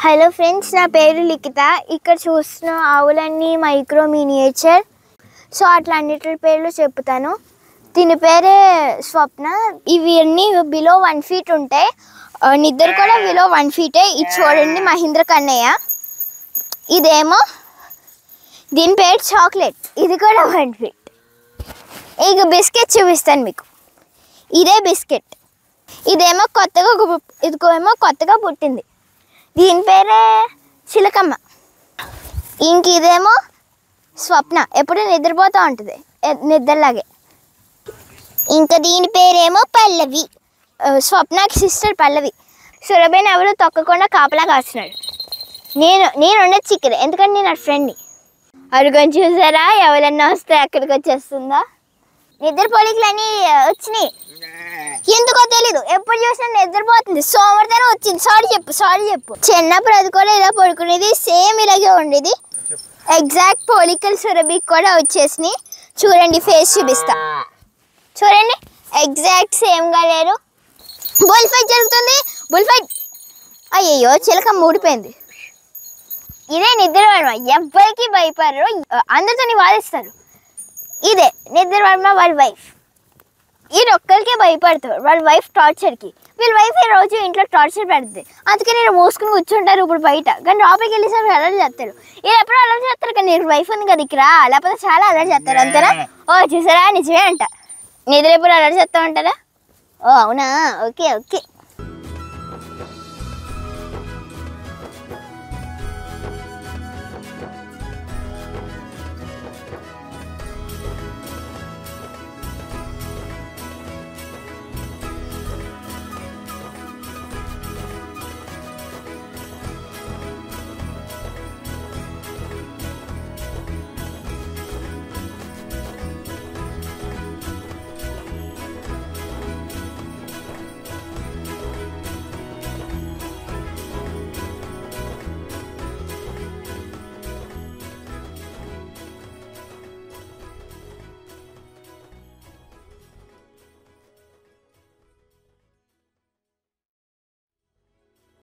Hello friends, నా పేరు లిఖిత. ఇక్కడ చూస్తున్న ఆవులన్నీ మైక్రో మినియేచర్. సో అట్లా అన్నిటి పేర్లు చెప్తాను. దీని పేరే స్వప్న. ఇవి అన్నీ బిలో 1 feet ఉంటాయి. నిద్ర కూడా బిలో 1 feet. ఇది చూడండి, మహేంద్ర కన్నయ్య. ఇదేమో దీని పేరు చాక్లెట్. ఇది కూడా 1 feet. ఇక బిస్కెట్ చూపిస్తాను మీకు. ఇదే బిస్కెట్. ఇదేమో కొత్తగా పుట్టింది. దీని పేరే చిలకమ్మ. ఇంక ఇదేమో స్వప్న, ఎప్పుడు నిద్రపోతూ ఉంటుంది నిద్రలాగే. ఇంకా దీని పేరేమో పల్లవి. స్వప్నకి సిస్టర్ పల్లవి. సురభిని ఎవరు తొక్కకుండా కాపలా కాస్తున్నాడు. నేను ఉండదు చిక్కరే, ఎందుకంటే నేను నా ఫ్రెండ్ని. అడుగని చూసారా, ఎవరన్నా వస్తే ఎక్కడికి వచ్చేస్తుందా. నిద్రపోలికలన్నీ వచ్చినాయి, ఎందుకో తెలీదు. ఎప్పుడు చూసినా నిద్రపోతుంది. సోమవారం వచ్చింది. సారీ చెప్పు. చిన్నప్పుడు అది కూడా ఇలా పడుకునేది, సేమ్ ఇలాగే ఉండేది. ఎగ్జాక్ట్ పోలికలు సురభికి కూడా వచ్చేసినాయి. చూడండి, ఫేస్ చూపిస్తా. చూడండి, ఎగ్జాక్ట్ సేమ్గా లేరు. బుల్ ఫైట్ జరుగుతుంది. అయ్యయ్యో, చిలక ఊడిపోయింది. ఇదే నిద్రవర్మ. ఎవ్వరికి భయపడరు, అందరితో వాదిస్తారు. ఇదే నిద్రవర్మ వాళ్ళ వైఫ్. ఈయన ఒక్కరికే భయపడతారు, వాళ్ళ వైఫ్ టార్చర్కి. వీళ్ళ వైఫ్ రోజు ఇంట్లో టార్చర్ పెడుతుంది. అందుకే నేను మోసుకుని కూర్చుంటారు ఇప్పుడు బయట. కానీ లోపలికి వెళ్ళేసరికి అలర్ట్ చేస్తారు. వీళ్ళు ఎప్పుడు అలర్ట్ చేస్తారు, కానీ నేను వైఫ్ ఉంది కదా ఇక్కడ, లేకపోతే చాలా అలర్ట్ చేస్తారు. అంతేనా? చూసారా, నిజమే అంట. నిద్ర ఎప్పుడు అలర్ట్ చేస్తా ఉంటారా? అవునా, ఓకే.